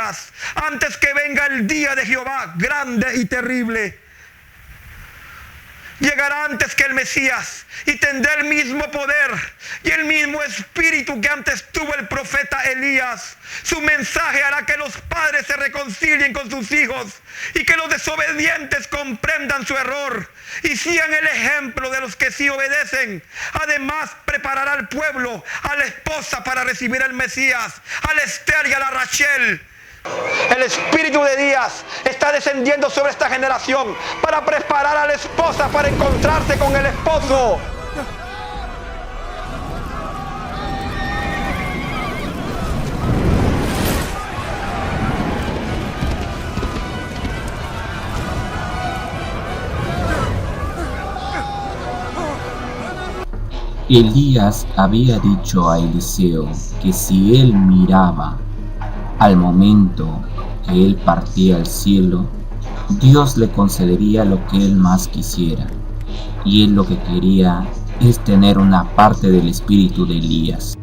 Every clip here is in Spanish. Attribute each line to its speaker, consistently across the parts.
Speaker 1: Elías, antes que venga el día de Jehová, grande y terrible. Llegará antes que el Mesías y tendrá el mismo poder y el mismo espíritu que antes tuvo el profeta Elías. Su mensaje hará que los padres se reconcilien con sus hijos y que los desobedientes comprendan su error y sigan el ejemplo de los que sí obedecen. Además, preparará al pueblo, a la esposa para recibir al Mesías, al Esther y a la Rachel. El espíritu de Elías está descendiendo sobre esta generación para preparar a la esposa para encontrarse con el esposo.
Speaker 2: Elías había dicho a Eliseo que si él miraba al momento que él partía al cielo, Dios le concedería lo que él más quisiera, y él lo que quería es tener una parte del espíritu de Elías.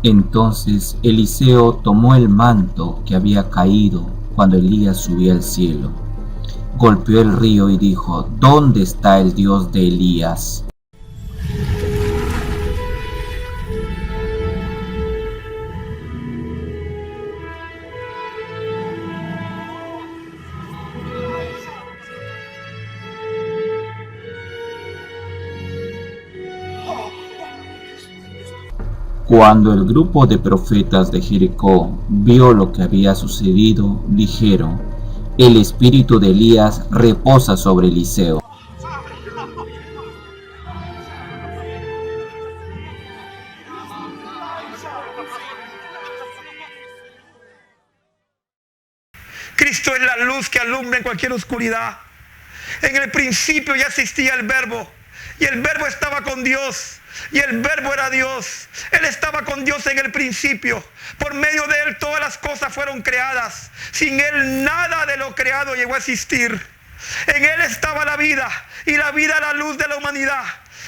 Speaker 2: Entonces Eliseo tomó el manto que había caído cuando Elías subía al cielo, golpeó el río y dijo: ¿Dónde está el Dios de Elías? Cuando el grupo de profetas de Jericó vio lo que había sucedido, dijeron: el espíritu de Elías reposa sobre Eliseo.
Speaker 1: Cristo es la luz que alumbra en cualquier oscuridad. En el principio ya existía el Verbo, y el Verbo estaba con Dios, y el Verbo era Dios. Él estaba con Dios en el principio. Por medio de Él todas las cosas fueron creadas. Sin Él nada de lo creado llegó a existir. En Él estaba la vida, y la vida la luz de la humanidad.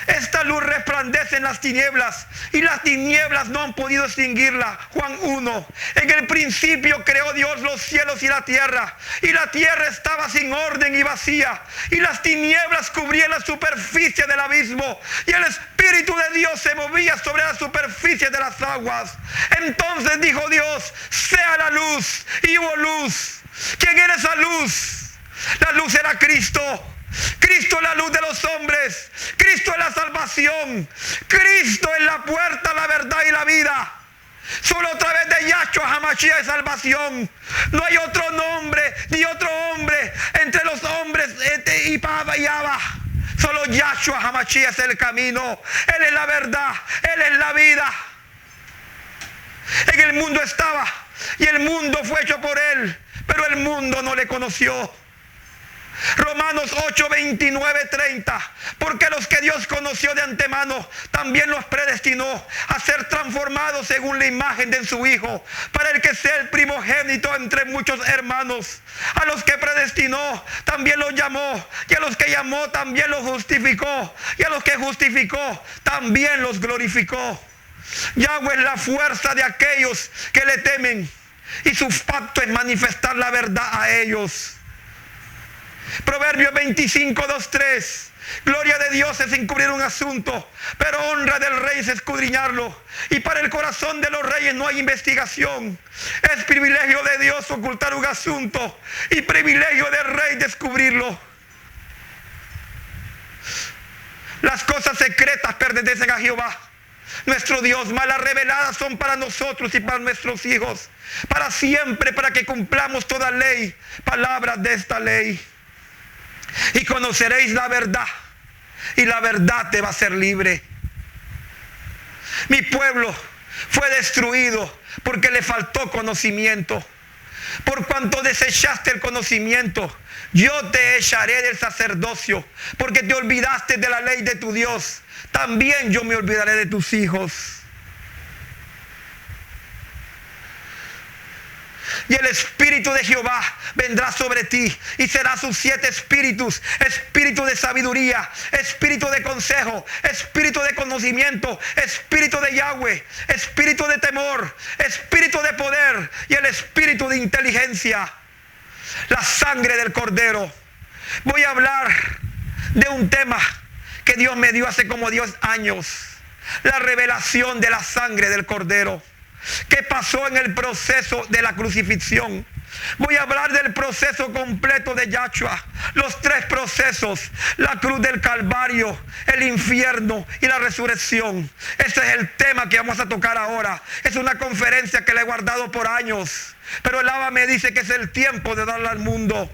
Speaker 1: Esta luz resplandece en las tinieblas, y las tinieblas no han podido extinguirla. Juan 1. En el principio creó Dios los cielos y la tierra estaba sin orden y vacía, y las tinieblas cubrían la superficie del abismo, y el Espíritu de Dios se movía sobre la superficie de las aguas. Entonces dijo Dios: sea la luz, y hubo luz. ¿Quién era esa luz? La luz era Cristo. Cristo es la luz de los hombres. Cristo es la salvación. Cristo es la puerta, la verdad y la vida. Solo a través de Yahshua HaMashiach hay salvación. No hay otro nombre ni otro hombre entre los hombres y Baba y Abba. Solo Yahshua HaMashiach es el camino. Él es la verdad. Él es la vida. En el mundo estaba, y el mundo fue hecho por Él, pero el mundo no le conoció. Romanos 8, 29, 30. Porque los que Dios conoció de antemano, también los predestinó a ser transformados según la imagen de su Hijo, para el que sea el primogénito entre muchos hermanos. A los que predestinó, también los llamó, y a los que llamó, también los justificó, y a los que justificó, también los glorificó. Yahweh es la fuerza de aquellos que le temen, y su pacto es manifestar la verdad a ellos. Proverbios 25, 2, 3. Gloria de Dios es encubrir un asunto, pero honra del rey es escudriñarlo. Y para el corazón de los reyes no hay investigación. Es privilegio de Dios ocultar un asunto, y privilegio del rey descubrirlo. Las cosas secretas pertenecen a Jehová, nuestro Dios, mas las reveladas son para nosotros y para nuestros hijos, para siempre, para que cumplamos toda ley. Palabras de esta ley. Y conoceréis la verdad, y la verdad te va a hacer libre. Mi pueblo fue destruido porque le faltó conocimiento. Por cuanto desechaste el conocimiento, yo te echaré del sacerdocio, porque te olvidaste de la ley de tu Dios. También yo me olvidaré de tus hijos. Y el Espíritu de Jehová vendrá sobre ti, y será sus 7 espíritus: espíritu de sabiduría, espíritu de consejo, espíritu de conocimiento, espíritu de Yahweh, espíritu de temor, espíritu de poder y el espíritu de inteligencia. La sangre del Cordero. Voy a hablar de un tema que Dios me dio hace como 10 años. La revelación de la sangre del Cordero. ¿Qué pasó en el proceso de la crucifixión? Voy a hablar del proceso completo de Yahshua. Los 3 procesos: la cruz del Calvario, el infierno y la resurrección. Ese es el tema que vamos a tocar ahora. Es una conferencia que le he guardado por años, pero el Abba me dice que es el tiempo de darla al mundo.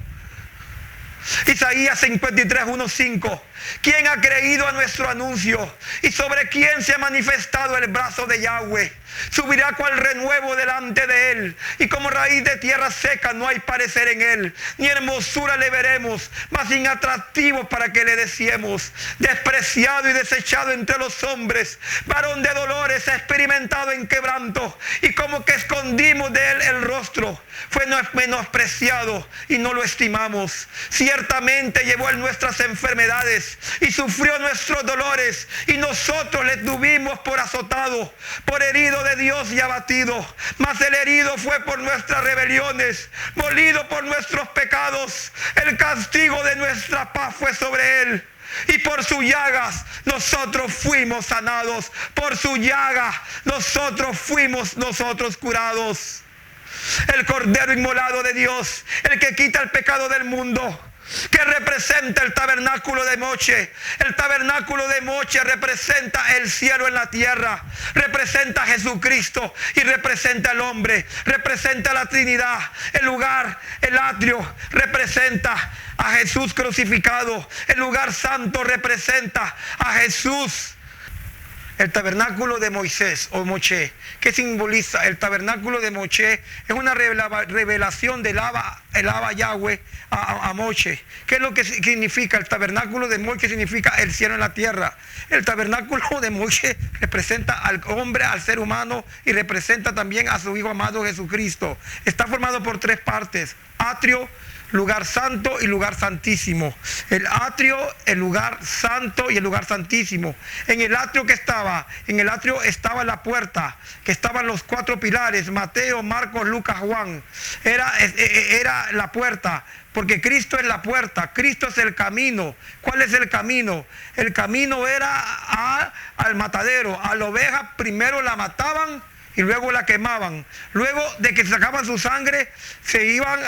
Speaker 1: Isaías 53:1-5. ¿Quién ha creído a nuestro anuncio? ¿Y sobre quién se ha manifestado el brazo de Yahweh? Subirá cual renuevo delante de él, y como raíz de tierra seca no hay parecer en él, ni hermosura le veremos, mas inatractivo para que le deseemos. Despreciado y desechado entre los hombres, varón de dolores, experimentado en quebranto, y como que escondimos de él el rostro. Fue menospreciado y no lo estimamos. Ciertamente llevó él nuestras enfermedades y sufrió nuestros dolores, y nosotros le tuvimos por azotado, por herido de Dios y abatido. Mas el herido fue por nuestras rebeliones, molido por nuestros pecados. El castigo de nuestra paz fue sobre él, y por sus llagas nosotros fuimos sanados. Por su llaga nosotros fuimos curados. El Cordero inmolado de Dios, el que quita el pecado del mundo, que representa el tabernáculo de Moche. El tabernáculo de Moche representa el cielo en la tierra, representa a Jesucristo y representa al hombre, representa a la Trinidad. El lugar, el atrio, representa a Jesús crucificado. El lugar santo representa a Jesús. El tabernáculo de Moisés o Moche, ¿qué simboliza? El tabernáculo de Moche es una revelación del Abba Yahweh a Moche. ¿Qué es lo que significa? El tabernáculo de Moche significa el cielo en la tierra. El tabernáculo de Moche representa al hombre, al ser humano, y representa también a su Hijo amado Jesucristo. Está formado por 3 partes: atrio, lugar santo y lugar santísimo. El atrio, el lugar santo y el lugar santísimo. En el atrio estaba la puerta, que estaban los 4 pilares: Mateo, Marcos, Lucas, Juan. Era la puerta, porque Cristo es la puerta, Cristo es el camino. ¿Cuál es el camino? El camino era al matadero. A la oveja primero la mataban y luego la quemaban. Luego de que sacaban su sangre, se iban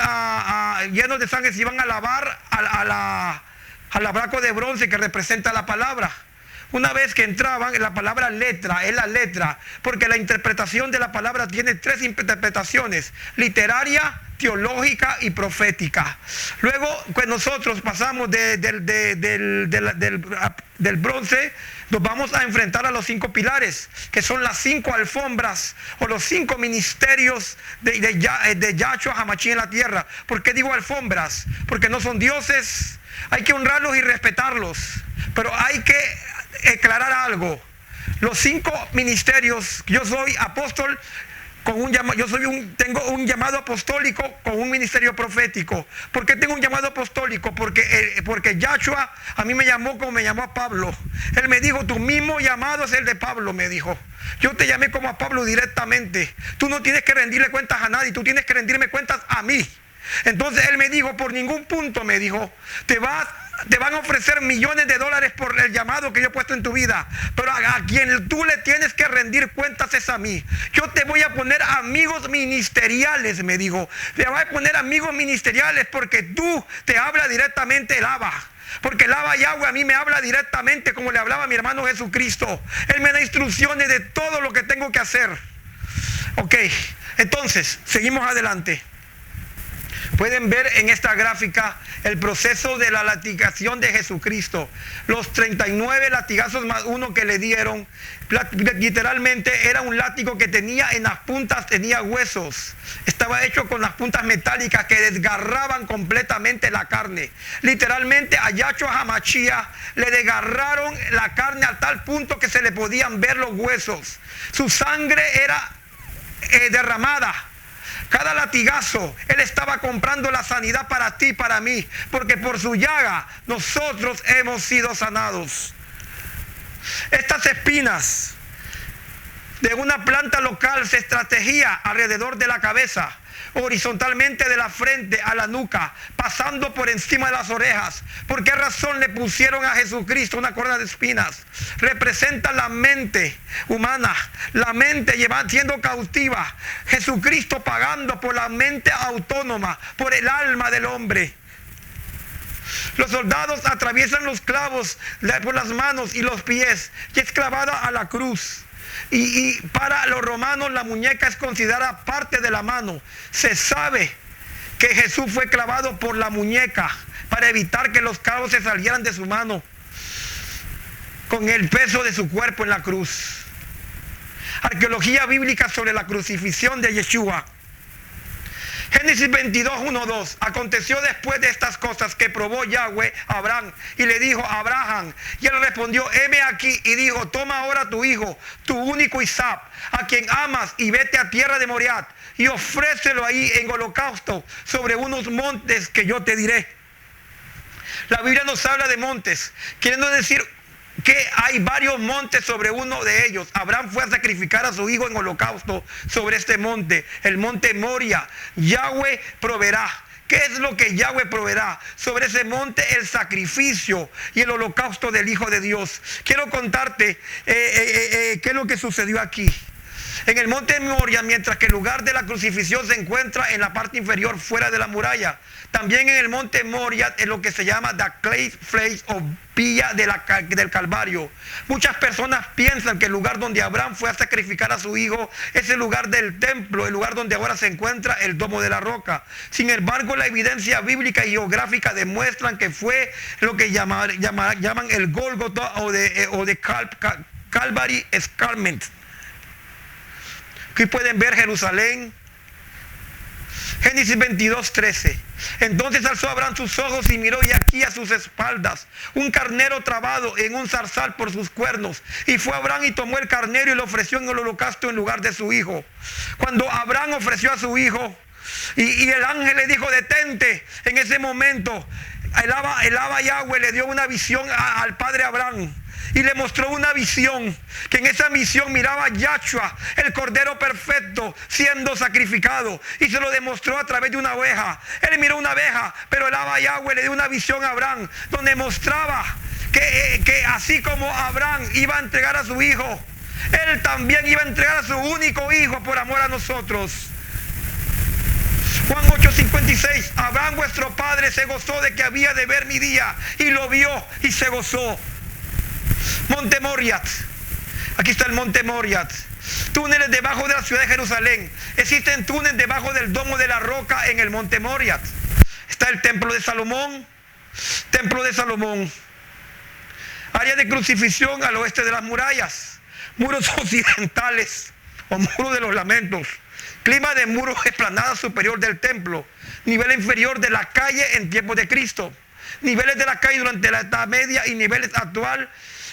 Speaker 1: llenos de sangre, se iban a lavar al abraco de bronce que representa la palabra. Una vez que entraban, la palabra letra es la letra, porque la interpretación de la palabra tiene 3 interpretaciones: literaria, teológica y profética. Luego, pues nosotros pasamos del bronce, nos vamos a enfrentar a los 5 pilares, que son las 5 alfombras o los 5 ministerios de Yahshua HaMashiach en la tierra. ¿Por qué digo alfombras? Porque no son dioses. Hay que honrarlos y respetarlos, pero hay que aclarar algo. Los 5 ministerios: yo soy apóstol con un llamado, tengo un llamado apostólico con un ministerio profético. ¿Por qué tengo un llamado apostólico? Porque Yahshua a mí me llamó como me llamó a Pablo. Él me dijo: tu mismo llamado es el de Pablo, me dijo. Yo te llamé como a Pablo directamente. Tú no tienes que rendirle cuentas a nadie, tú tienes que rendirme cuentas a mí. Entonces él me dijo: por ningún punto, me dijo, te van a ofrecer millones de dólares por el llamado que yo he puesto en tu vida, pero a quien tú le tienes que rendir cuentas es a mí. Yo te voy a poner amigos ministeriales, me dijo. Te voy a poner amigos ministeriales porque tú te habla directamente el Abba. Porque el Abba Yahweh a mí me habla directamente como le hablaba a mi hermano Jesucristo. Él me da instrucciones de todo lo que tengo que hacer. Ok, entonces, seguimos adelante. Pueden ver en esta gráfica el proceso de la latigación de Jesucristo. Los 39 latigazos más uno que le dieron, literalmente era un látigo que tenía en las puntas, tenía huesos. Estaba hecho con las puntas metálicas que desgarraban completamente la carne. Literalmente a Yahshua HaMashiach le desgarraron la carne a tal punto que se le podían ver los huesos. Su sangre era derramada. Cada latigazo, Él estaba comprando la sanidad para ti y para mí, porque por su llaga nosotros hemos sido sanados. Estas espinas de una planta local se estrategía alrededor de la cabeza, horizontalmente de la frente a la nuca, pasando por encima de las orejas. ¿Por qué razón le pusieron a Jesucristo una corona de espinas? Representa la mente humana, la mente siendo cautiva, Jesucristo pagando por la mente autónoma, por el alma del hombre. Los soldados atraviesan los clavos por las manos y los pies, y es clavada a la cruz. Y para los romanos la muñeca es considerada parte de la mano. Se sabe que Jesús fue clavado por la muñeca para evitar que los clavos se salieran de su mano con el peso de su cuerpo en la cruz. Arqueología bíblica sobre la crucifixión de Yeshua. Génesis 22, 1, 2. Aconteció después de estas cosas que probó Yahweh a Abraham y le dijo a Abraham, y él respondió, heme aquí, y dijo, toma ahora tu hijo, tu único Isaac, a quien amas, y vete a tierra de Moriah y ofrécelo ahí en holocausto sobre unos montes que yo te diré. La Biblia nos habla de montes, queriendo decir que hay varios montes sobre uno de ellos. Abraham fue a sacrificar a su hijo en holocausto sobre este monte, el monte Moria. Yahweh proveerá. ¿Qué es lo que Yahweh proveerá? Sobre ese monte el sacrificio y el holocausto del Hijo de Dios. Quiero contarte qué es lo que sucedió aquí. En el monte Moria, mientras que el lugar de la crucifixión se encuentra en la parte inferior fuera de la muralla, también en el monte Moria en lo que se llama The Clay Place o Villa del Calvario. Muchas personas piensan que el lugar donde Abraham fue a sacrificar a su hijo es el lugar del templo, el lugar donde ahora se encuentra el domo de la roca. Sin embargo, la evidencia bíblica y geográfica demuestran que fue lo que llaman el Gólgota o de Calvary Escarpment. Aquí pueden ver Jerusalén. Génesis 22, 13. Entonces alzó Abraham sus ojos y miró, y aquí a sus espaldas un carnero trabado en un zarzal por sus cuernos. Y fue Abraham y tomó el carnero y lo ofreció en el holocausto en lugar de su hijo. Cuando Abraham ofreció a su hijo, y el ángel le dijo, detente, en ese momento el Abba Yahweh le dio una visión al padre Abraham. Y le mostró una visión, que en esa visión miraba a Yahshua, el Cordero Perfecto, siendo sacrificado. Y se lo demostró a través de una oveja. Él miró una oveja, pero el Abba Yahweh le dio una visión a Abraham, donde mostraba que así como Abraham iba a entregar a su hijo, él también iba a entregar a su único hijo por amor a nosotros. Juan 8:56. Abraham vuestro padre se gozó de que había de ver mi día, y lo vio y se gozó. Monte Moria. Aquí está el monte Moria. Túneles debajo de la ciudad de Jerusalén. Existen túneles debajo del domo de la roca en el monte Moria. Está el templo de Salomón. Templo de Salomón. Área de crucifixión al oeste de las murallas. Muros occidentales o muro de los lamentos. Clima de muros explanada superior del templo. Nivel inferior de la calle en tiempos de Cristo. Niveles de la calle durante la Edad Media y niveles actual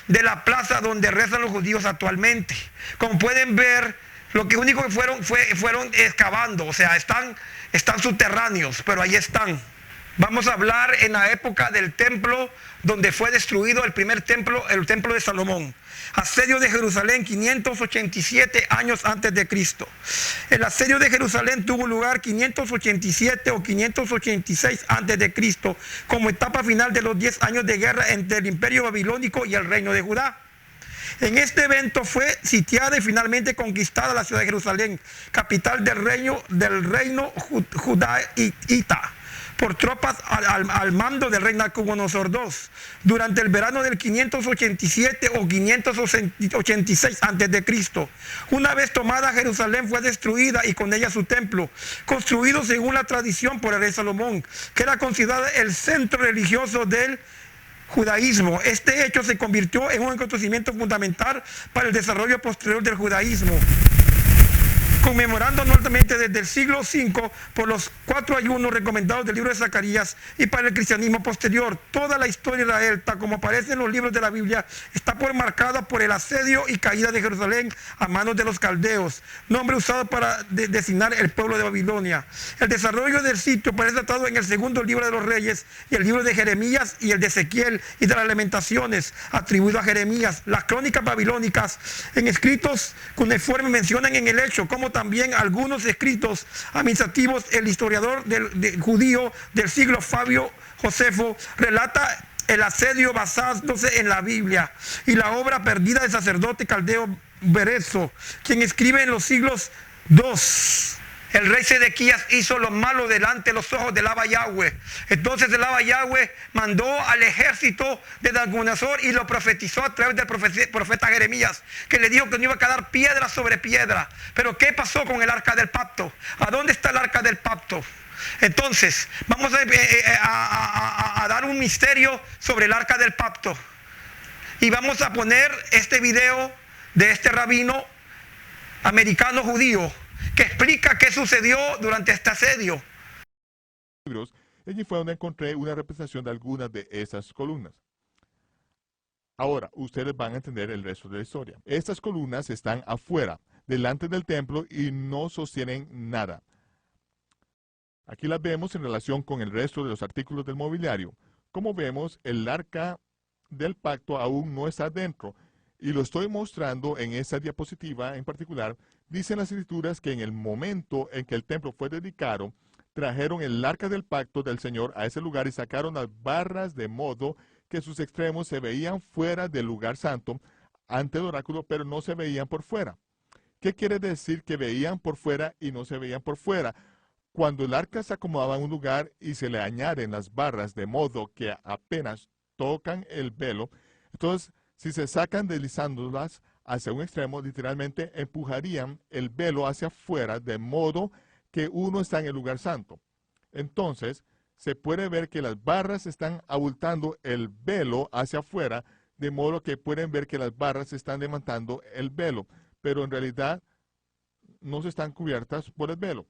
Speaker 1: de la plaza donde rezan los judíos actualmente. Como pueden ver, lo que único que fueron excavando, o sea, están subterráneos, pero ahí están. Vamos a hablar en la época del templo donde fue destruido el primer templo, el templo de Salomón. Asedio de Jerusalén 587 años antes de Cristo. El asedio de Jerusalén tuvo lugar 587 o 586 antes de Cristo, como etapa final de los 10 años de guerra entre el imperio babilónico y el reino de Judá. En este evento fue sitiada y finalmente conquistada la ciudad de Jerusalén, capital del reino judaíta, por tropas al mando del rey Nabucodonosor II durante el verano del 587 o 586 a.C. Una vez tomada, Jerusalén fue destruida y con ella su templo, construido según la tradición por el rey Salomón, que era considerado el centro religioso del judaísmo. Este hecho se convirtió en un acontecimiento fundamental para el desarrollo posterior del judaísmo, conmemorando anualmente desde el siglo V por los 4 ayunos recomendados del libro de Zacarías, y para el cristianismo posterior. Toda la historia de Israel, tal como aparece en los libros de la Biblia, está marcada por el asedio y caída de Jerusalén a manos de los caldeos, nombre usado para designar el pueblo de Babilonia. El desarrollo del sitio parece tratado en el segundo libro de los Reyes y el libro de Jeremías y el de Ezequiel y de las Lamentaciones, atribuido a Jeremías. Las crónicas babilónicas en escritos cuneiformes mencionan en el hecho, como también algunos escritos administrativos. El historiador judío del siglo Fabio Josefo relata el asedio basándose en la Biblia y la obra perdida del sacerdote caldeo Berezo, quien escribe en los siglos II. El rey Sedequías hizo lo malo delante de los ojos del Abba Yahweh. Entonces el Abba Yahweh mandó al ejército de Nabucodonosor y lo profetizó a través del profeta Jeremías, que le dijo que no iba a quedar piedra sobre piedra. Pero ¿qué pasó con el arca del pacto? ¿A dónde está el arca del pacto? Entonces vamos a dar un misterio sobre el arca del pacto. Y vamos a poner este video de este rabino americano judío que explica qué sucedió durante este asedio.
Speaker 3: Allí fue donde encontré una representación de algunas de esas columnas. Ahora, ustedes van a entender el resto de la historia. Estas columnas están afuera, delante del templo, y no sostienen nada. Aquí las vemos en relación con el resto de los artículos del mobiliario. Como vemos, el arca del pacto aún no está dentro, y lo estoy mostrando en esa diapositiva en particular. Dicen las escrituras que en el momento en que el templo fue dedicado, trajeron el arca del pacto del Señor a ese lugar y sacaron las barras de modo que sus extremos se veían fuera del lugar santo ante el oráculo, pero no se veían por fuera. ¿Qué quiere decir que veían por fuera y no se veían por fuera? Cuando el arca se acomodaba en un lugar y se le añaden las barras de modo que apenas tocan el velo, entonces si se sacan deslizándolas hacia un extremo, literalmente empujarían el velo hacia afuera, de modo que uno está en el lugar santo. Entonces, se puede ver que las barras están abultando el velo hacia afuera, de modo que pueden ver que las barras están levantando el velo, pero en realidad no se están cubiertas por el velo.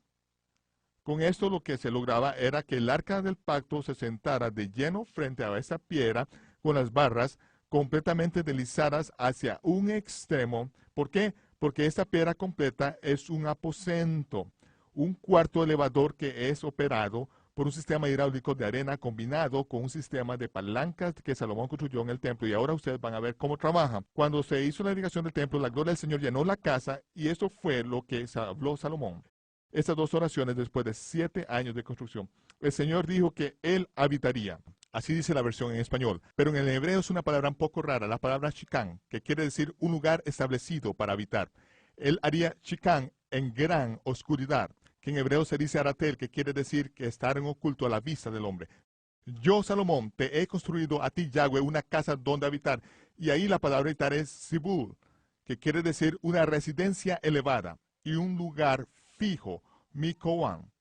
Speaker 3: Con esto lo que se lograba era que el arca del pacto se sentara de lleno frente a esa piedra con las barras completamente deslizadas hacia un extremo. ¿Por qué? Porque esta piedra completa es un aposento, un cuarto elevador que es operado por un sistema hidráulico de arena combinado con un sistema de palancas que Salomón construyó en el templo. Y ahora ustedes van a ver cómo trabaja. Cuando se hizo la dedicación del templo, la gloria del Señor llenó la casa, y eso fue lo que habló Salomón. Estas dos oraciones después de 7 años de construcción. El Señor dijo que Él habitaría. Así dice la versión en español. Pero en el hebreo es una palabra un poco rara, la palabra shikán, que quiere decir un lugar establecido para habitar. Él haría shikán en gran oscuridad, que en hebreo se dice aratel, que quiere decir que estar en oculto a la vista del hombre. Yo, Salomón, te he construido a ti, Yahweh, una casa donde habitar. Y ahí la palabra habitar es sibul, que quiere decir una residencia elevada y un lugar fijo, mikoan,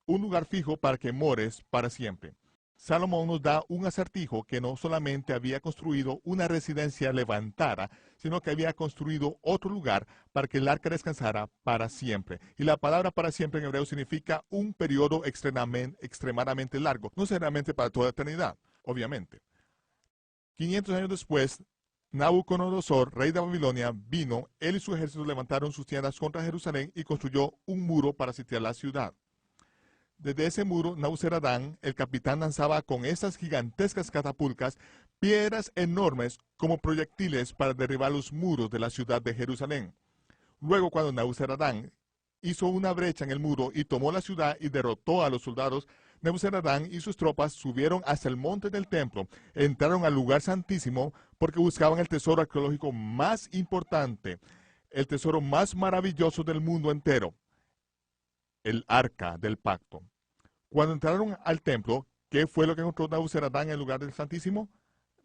Speaker 3: un lugar fijo para que mores para siempre. Salomón nos da un acertijo que no solamente había construido una residencia levantada, sino que había construido otro lugar para que el arca descansara para siempre. Y la palabra para siempre en hebreo significa un periodo extremadamente largo, no solamente para toda eternidad, obviamente. 500 años después, Nabucodonosor, rey de Babilonia, vino. Él y su ejército levantaron sus tiendas contra Jerusalén y construyó un muro para sitiar la ciudad. Desde ese muro, Nabuzaradán, el capitán, lanzaba con esas gigantescas catapultas piedras enormes como proyectiles para derribar los muros de la ciudad de Jerusalén. Luego, cuando Nabuzaradán hizo una brecha en el muro y tomó la ciudad y derrotó a los soldados, Nabuzaradán y sus tropas subieron hasta el monte del templo, entraron al lugar santísimo porque buscaban el tesoro arqueológico más importante, el tesoro más maravilloso del mundo entero, el arca del pacto. Cuando entraron al templo, ¿qué fue lo que encontró Nabuzaradán en el lugar del Santísimo?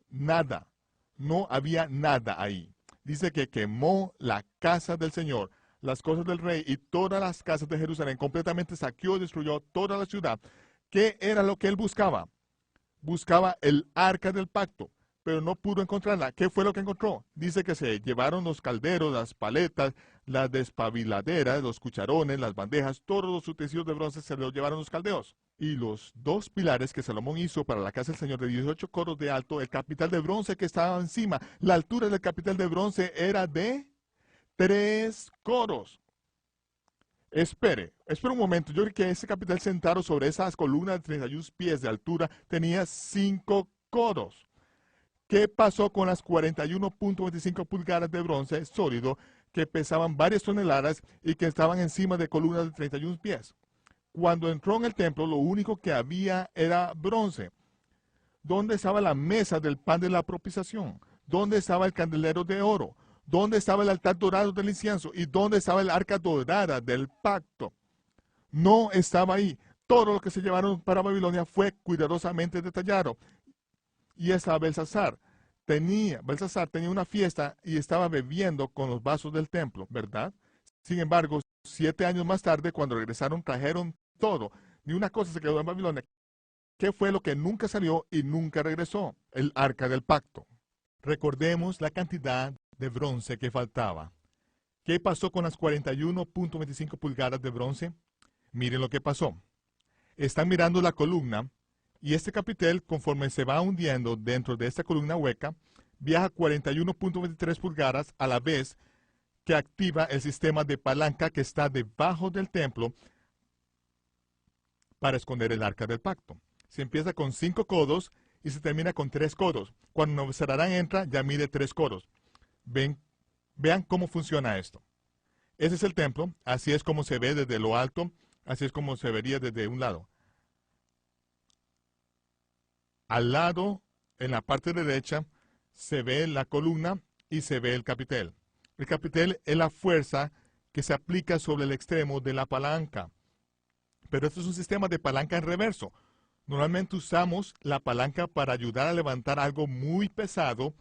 Speaker 3: Nada. No había nada ahí. Dice que quemó la casa del Señor, las cosas del rey y todas las casas de Jerusalén. Completamente saqueó y destruyó toda la ciudad. ¿Qué era lo que él buscaba? Buscaba el arca del pacto, pero no pudo encontrarla. ¿Qué fue lo que encontró? Dice que se llevaron los calderos, las paletas, las despabiladeras, los cucharones, las bandejas, todos los utensilios de bronce se los llevaron los caldeos. Y los dos pilares que Salomón hizo para la casa del Señor de 18 coros de alto, el capital de bronce que estaba encima, la altura del capital de bronce era de 3 coros. Espere un momento. Yo creo que ese capital sentado sobre esas columnas de 31 pies de altura tenía 5 coros. ¿Qué pasó con las 41.25 pulgadas de bronce sólido que pesaban varias toneladas y que estaban encima de columnas de 31 pies? Cuando entró en el templo, lo único que había era bronce. ¿Dónde estaba la mesa del pan de la propiciación? ¿Dónde estaba el candelero de oro? ¿Dónde estaba el altar dorado del incienso? ¿Y dónde estaba el arca dorada del pacto? No estaba ahí. Todo lo que se llevaron para Babilonia fue cuidadosamente detallado. Y estaba Belsasar tenía una fiesta y estaba bebiendo con los vasos del templo, ¿verdad? Sin embargo, 7 años más tarde, cuando regresaron, trajeron todo. Ni una cosa se quedó en Babilonia. ¿Qué fue lo que nunca salió y nunca regresó? El arca del pacto. Recordemos la cantidad de bronce que faltaba. ¿Qué pasó con las 41.25 pulgadas de bronce? Miren lo que pasó. Están mirando la columna y este capitel, conforme se va hundiendo dentro de esta columna hueca, viaja 41.23 pulgadas a la vez que activa el sistema de palanca que está debajo del templo para esconder el arca del pacto. Se empieza con 5 codos y se termina con 3 codos. Cuando Nabuzaradán entra, ya mide 3 codos. Vean cómo funciona esto. Ese es el templo, así es como se ve desde lo alto, así es como se vería desde un lado. Al lado, en la parte derecha, se ve la columna y se ve el capitel. El capitel es la fuerza que se aplica sobre el extremo de la palanca. Pero esto es un sistema de palanca en reverso. Normalmente usamos la palanca para ayudar a levantar algo muy pesado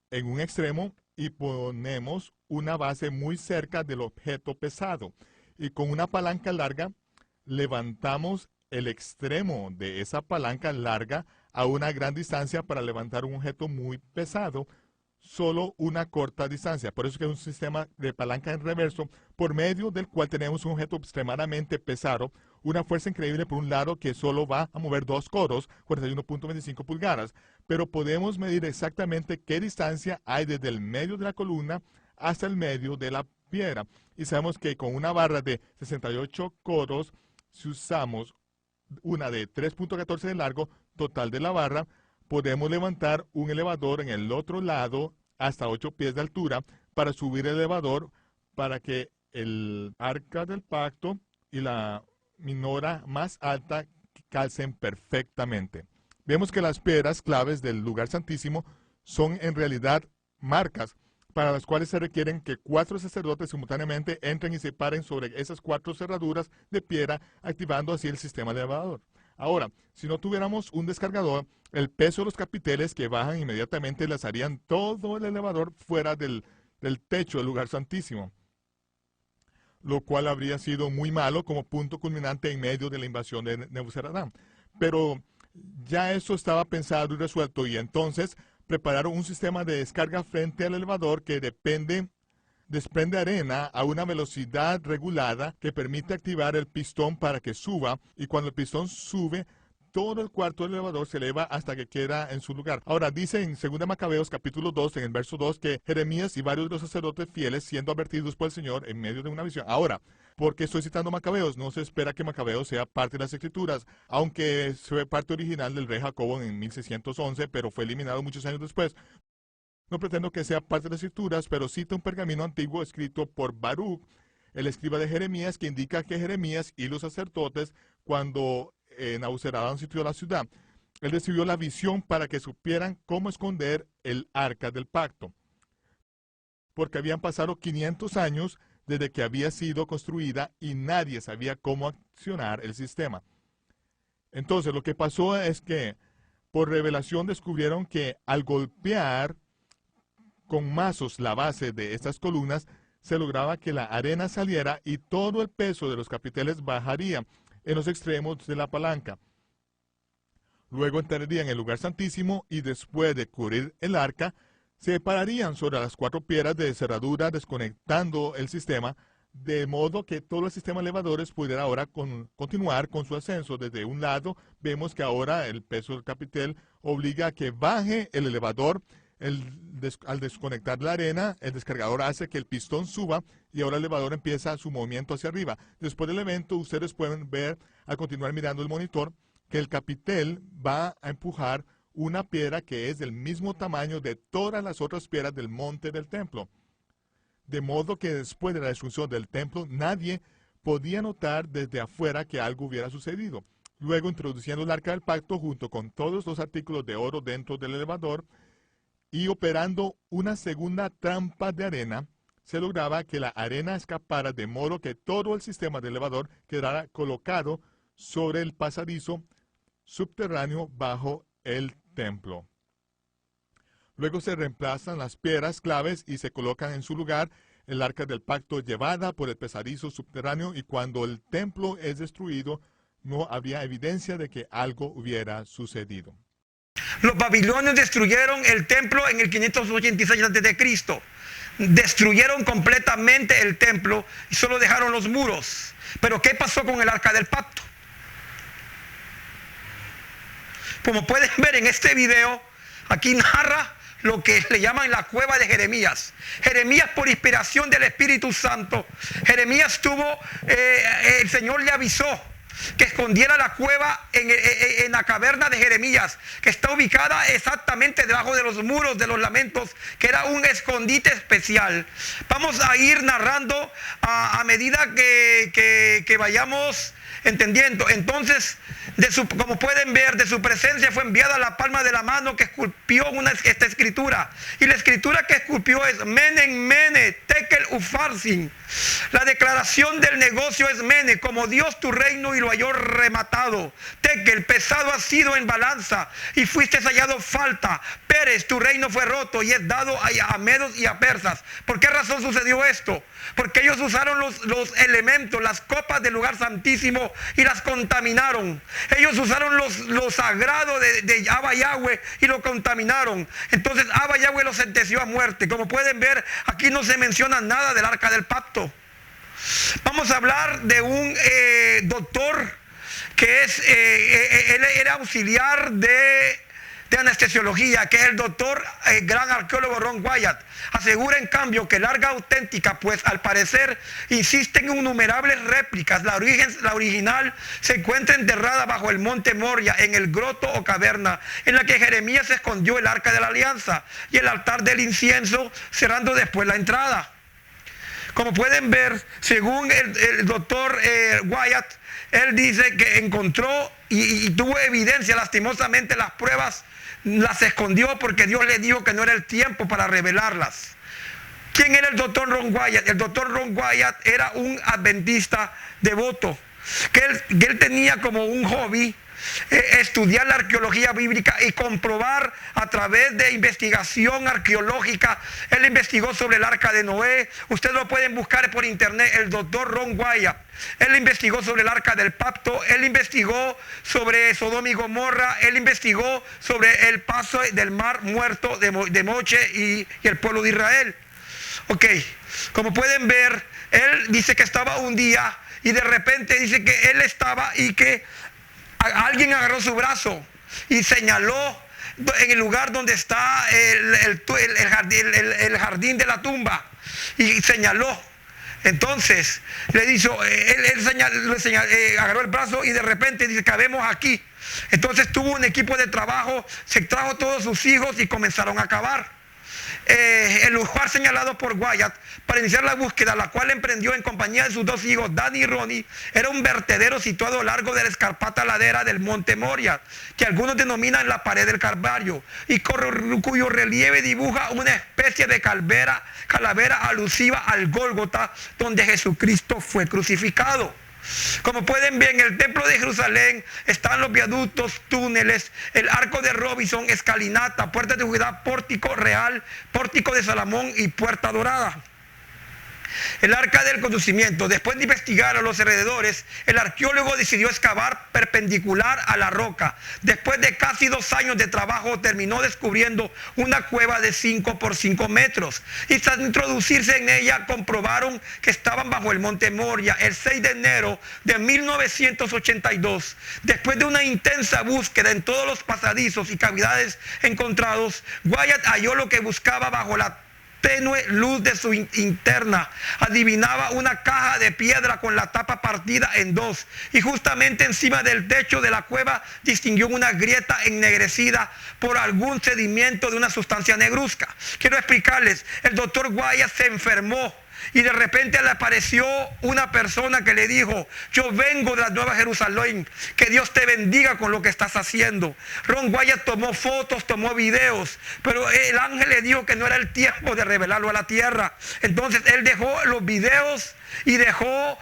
Speaker 3: en un extremo y ponemos una base muy cerca del objeto pesado. Y con una palanca larga, levantamos el extremo de esa palanca larga a una gran distancia para levantar un objeto muy pesado, solo una corta distancia. Por eso es que es un sistema de palanca en reverso, por medio del cual tenemos un objeto extremadamente pesado, una fuerza increíble por un lado que solo va a mover 2 coros, 41.25 pulgadas, pero podemos medir exactamente qué distancia hay desde el medio de la columna hasta el medio de la piedra. Y sabemos que con una barra de 68 coros, si usamos una de 3.14 de largo, total de la barra, podemos levantar un elevador en el otro lado hasta 8 pies de altura para subir el elevador para que el arca del pacto y la minora más alta calcen perfectamente. Vemos que las piedras claves del lugar santísimo son en realidad marcas para las cuales se requieren que 4 sacerdotes simultáneamente entren y se paren sobre esas 4 cerraduras de piedra, activando así el sistema de elevador. Ahora, si no tuviéramos un descargador, el peso de los capiteles que bajan inmediatamente lanzarían todo el elevador fuera del techo del lugar santísimo, lo cual habría sido muy malo como punto culminante en medio de la invasión de Nabuzaradán. Pero ya eso estaba pensado y resuelto, y entonces prepararon un sistema de descarga frente al elevador que desprende arena a una velocidad regulada que permite activar el pistón para que suba, y cuando el pistón sube, todo el cuarto del elevador se eleva hasta que queda en su lugar. Ahora, dice en 2 Macabeos capítulo 2, en el verso 2, que Jeremías y varios de los sacerdotes fieles siendo advertidos por el Señor en medio de una visión. Ahora, ¿por qué estoy citando Macabeos? No se espera que Macabeos sea parte de las Escrituras, aunque fue parte original del rey Jacobo en 1611, pero fue eliminado muchos años después. No pretendo que sea parte de las Escrituras, pero cita un pergamino antiguo escrito por Baruch, el escriba de Jeremías, que indica que Jeremías y los sacerdotes, cuando Nabuzaradán sitió la ciudad, él recibió la visión para que supieran cómo esconder el arca del pacto. Porque habían pasado 500 años desde que había sido construida y nadie sabía cómo accionar el sistema. Entonces, lo que pasó es que por revelación descubrieron que al golpear con mazos la base de estas columnas, se lograba que la arena saliera y todo el peso de los capiteles bajaría en los extremos de la palanca. Luego entrarían en el lugar santísimo y después de cubrir el arca, se pararían sobre las 4 piedras de cerradura desconectando el sistema, de modo que todo el sistema de elevadores pudiera ahora continuar con su ascenso. Desde un lado vemos que ahora el peso del capitel obliga a que baje el elevador. Al desconectar la arena, el descargador hace que el pistón suba y ahora el elevador empieza su movimiento hacia arriba. Después del evento, ustedes pueden ver, al continuar mirando el monitor, que el capitel va a empujar una piedra que es del mismo tamaño de todas las otras piedras del monte del templo. De modo que después de la destrucción del templo, nadie podía notar desde afuera que algo hubiera sucedido. Luego, introduciendo el arca del pacto junto con todos los artículos de oro dentro del elevador y operando una segunda trampa de arena, se lograba que la arena escapara de modo que todo el sistema del elevador quedara colocado sobre el pasadizo subterráneo bajo el templo. Luego se reemplazan las piedras claves y se colocan en su lugar el arca del pacto llevada por el pasadizo subterráneo, y cuando el templo es destruido, no había evidencia de que algo hubiera sucedido.
Speaker 1: Los babilonios destruyeron el templo en el 586 a.C. Destruyeron completamente el templo y solo dejaron los muros. Pero ¿qué pasó con el arca del pacto? Como pueden ver en este video, aquí narra lo que le llaman la cueva de Jeremías. Jeremías, por inspiración del Espíritu Santo, Jeremías el Señor le avisó que escondiera la cueva en la caverna de Jeremías, que está ubicada exactamente debajo de los muros de los lamentos, que era un escondite especial. Vamos a ir narrando a medida que vayamos entendiendo. Entonces, como pueden ver, de su presencia fue enviada la palma de la mano que esculpió esta escritura. Y la escritura que esculpió es Menen Mene Tekel Ufarsin. La declaración del negocio es Mene, como Dios tu reino y lo halló rematado. Tekel, pesado ha sido en balanza y fuiste hallado falta. Pérez, tu reino fue roto y es dado a medos y a persas. ¿Por qué razón sucedió esto? Porque ellos usaron los elementos, las copas del lugar santísimo y las contaminaron. Ellos usaron lo sagrado de Abba Yahweh y lo contaminaron. Entonces Abba Yahweh los sentenció a muerte. Como pueden ver, aquí no se menciona nada del arca del pacto. Vamos a hablar de un doctor que él era auxiliar de anestesiología, que es el doctor gran arqueólogo Ron Wyatt. Asegura en cambio que el arca auténtica, pues al parecer insisten en innumerables réplicas. La original se encuentra enterrada bajo el monte Moria, en el groto o caverna en la que Jeremías escondió el arca de la alianza y el altar del incienso, cerrando después la entrada. Como pueden ver, según el doctor Wyatt, él dice que encontró y tuvo evidencia. Lastimosamente las pruebas las escondió porque Dios le dijo que no era el tiempo para revelarlas. ¿Quién era el doctor Ron Wyatt? El doctor Ron Wyatt era un adventista devoto, que él tenía como un hobby estudiar la arqueología bíblica y comprobar a través de investigación arqueológica. Él investigó sobre el arca de Noé. Ustedes lo pueden buscar por internet, el doctor Ron Wyatt. Él investigó sobre el arca del pacto. Él investigó sobre Sodoma y Gomorra. Él investigó sobre el paso del mar muerto de Moche y el pueblo de Israel. Ok, como pueden ver, él dice que estaba un día y de repente dice que él estaba y que alguien agarró su brazo y señaló en el lugar donde está el jardín de la tumba, y señaló. Entonces le dijo, agarró el brazo y de repente dice: cabemos aquí. Entonces tuvo un equipo de trabajo, se trajo todos sus hijos y comenzaron a cavar. El lugar señalado por Wyatt para iniciar la búsqueda, la cual emprendió en compañía de sus 2 hijos, Danny y Ronnie, era un vertedero situado a lo largo de la escarpada ladera del monte Moria, que algunos denominan la pared del Calvario, y cuyo relieve dibuja una especie de calavera alusiva al Gólgota, donde Jesucristo fue crucificado. Como pueden ver, en el templo de Jerusalén están los viaductos, túneles, el arco de Robinson, escalinata, puerta de Judá, pórtico real, pórtico de Salomón y puerta dorada. El arca del conocimiento. Después de investigar a los alrededores, el arqueólogo decidió excavar perpendicular a la roca. Después de casi 2 años de trabajo, terminó descubriendo una cueva de 5 por 5 metros. Y tras introducirse en ella, comprobaron que estaban bajo el monte Moria el 6 de enero de 1982. Después de una intensa búsqueda en todos los pasadizos y cavidades encontrados, Wyatt halló lo que buscaba bajo la tenue luz de su interna. Adivinaba una caja de piedra con la tapa partida en 2, y justamente encima del techo de la cueva distinguió una grieta ennegrecida por algún sedimento de una sustancia negruzca. Quiero explicarles, el doctor Wyatt se enfermó y de repente le apareció una persona que le dijo: yo vengo de la Nueva Jerusalén, que Dios te bendiga con lo que estás haciendo. Ron Wyatt tomó fotos, tomó videos, pero el ángel le dijo que no era el tiempo de revelarlo a la tierra. Entonces él dejó los videos y dejó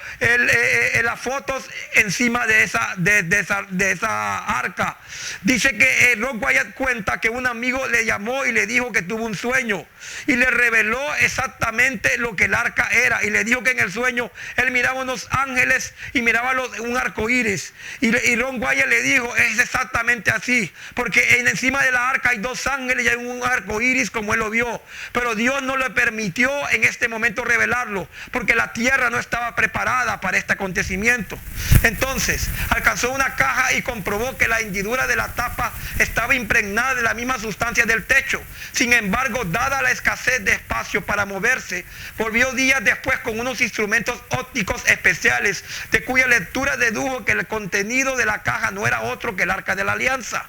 Speaker 1: las fotos encima de esa arca. Dice que Ron Wyatt cuenta que un amigo le llamó y le dijo que tuvo un sueño y le reveló exactamente lo que el arca era, y le dijo que en el sueño él miraba unos ángeles y miraba un arco iris, y Ron Wyatt le dijo: es exactamente así, porque encima de la arca hay 2 ángeles y hay un arco iris como él lo vio, pero Dios no le permitió en este momento revelarlo porque la tierra no estaba preparada para este acontecimiento. Entonces alcanzó una caja y comprobó que la hendidura de la tapa estaba impregnada de la misma sustancia del techo. Sin embargo, dada la escasez de espacio para moverse, volvió días después con unos instrumentos ópticos especiales, de cuya lectura dedujo que el contenido de la caja no era otro que el arca de la alianza.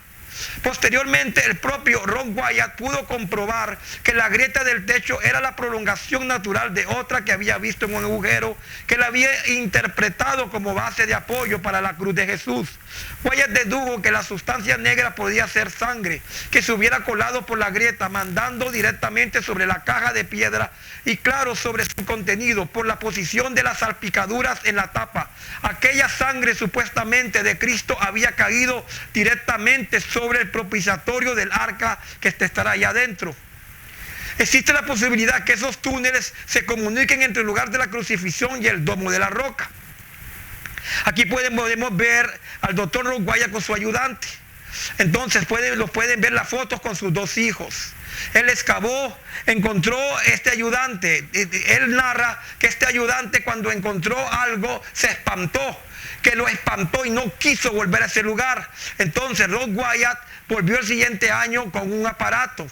Speaker 1: Posteriormente, el propio Ron Wyatt pudo comprobar que la grieta del techo era la prolongación natural de otra que había visto en un agujero, que la había interpretado como base de apoyo para la cruz de Jesús. Wyatt dedujo que la sustancia negra podía ser sangre, que se hubiera colado por la grieta, mandando directamente sobre la caja de piedra, y claro, sobre su contenido, por la posición de las salpicaduras en la tapa. Aquella sangre supuestamente de Cristo había caído directamente sobre el propiciatorio del arca que estará allá adentro. Existe la posibilidad que esos túneles se comuniquen entre el lugar de la crucifixión y el domo de la roca. Aquí podemos ver al doctor Ron Wyatt con su ayudante. Entonces pueden ver las fotos con sus 2 hijos. Él excavó, encontró este ayudante. Él narra que este ayudante, cuando encontró algo, se espantó, que lo espantó y no quiso volver a ese lugar. Entonces Ron Wyatt volvió el siguiente año con un aparato.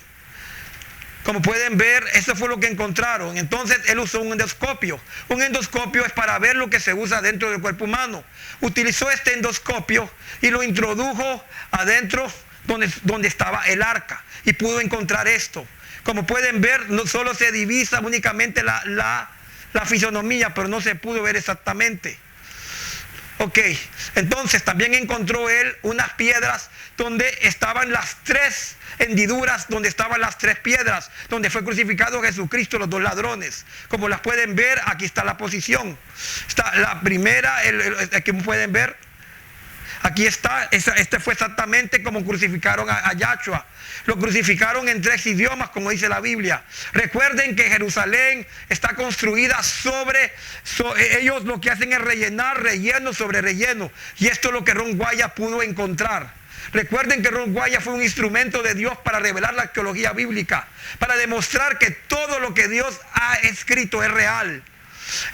Speaker 1: Como pueden ver, eso fue lo que encontraron. Entonces él usó un endoscopio. Un endoscopio es para ver lo que se usa dentro del cuerpo humano. Utilizó este endoscopio y lo introdujo adentro donde estaba el arca, y pudo encontrar esto. Como pueden ver, no solo se divisa únicamente la fisonomía, pero no se pudo ver exactamente. Ok, entonces también encontró él unas piedras donde estaban las 3 hendiduras, donde estaban las 3 piedras, donde fue crucificado Jesucristo, los 2 ladrones. Como las pueden ver, aquí está la posición. Está la primera, aquí pueden ver. Aquí está, este fue exactamente como crucificaron a Yahshua. Lo crucificaron en 3 idiomas, como dice la Biblia. Recuerden que Jerusalén está construida ellos lo que hacen es rellenar relleno sobre relleno. Y esto es lo que Ron Wyatt pudo encontrar. Recuerden que Ron Wyatt fue un instrumento de Dios para revelar la arqueología bíblica, para demostrar que todo lo que Dios ha escrito es real.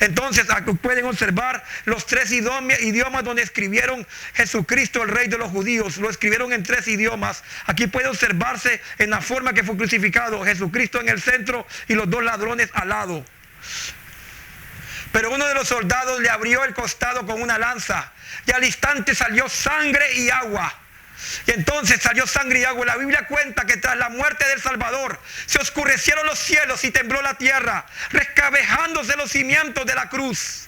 Speaker 1: Entonces aquí pueden observar los 3 idiomas donde escribieron Jesucristo, el Rey de los Judíos. Lo escribieron en 3 idiomas. Aquí puede observarse en la forma que fue crucificado, Jesucristo en el centro y los 2 ladrones al lado. Pero uno de los soldados le abrió el costado con una lanza, y al instante salió sangre y agua. Y entonces salió sangre y agua. La Biblia cuenta que tras la muerte del Salvador se oscurecieron los cielos y tembló la tierra, resquebrajándose los cimientos de la cruz.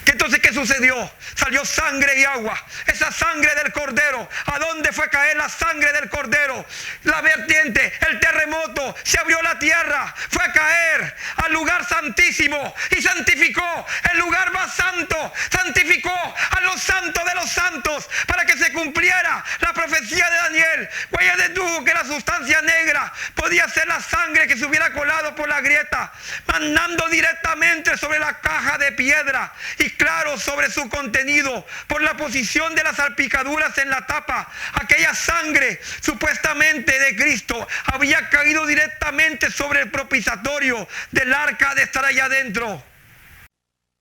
Speaker 1: Entonces, ¿qué sucedió? Salió sangre y agua. Esa sangre del cordero. ¿A dónde fue a caer la sangre del cordero? La vertiente, el terremoto. Se abrió la tierra. Fue a caer al lugar santísimo. Y santificó el lugar más santo. Santificó a los santos de los santos. Para que se cumpliera la profecía de Daniel. Ella dedujo que la sustancia negra podía ser la sangre que se hubiera colado por la grieta. Mandando directamente sobre la caja de piedra. Y claro, sobre su contenido, por la posición de las salpicaduras en la tapa, aquella sangre supuestamente de Cristo había caído directamente sobre el propiciatorio del arca de estar allá adentro.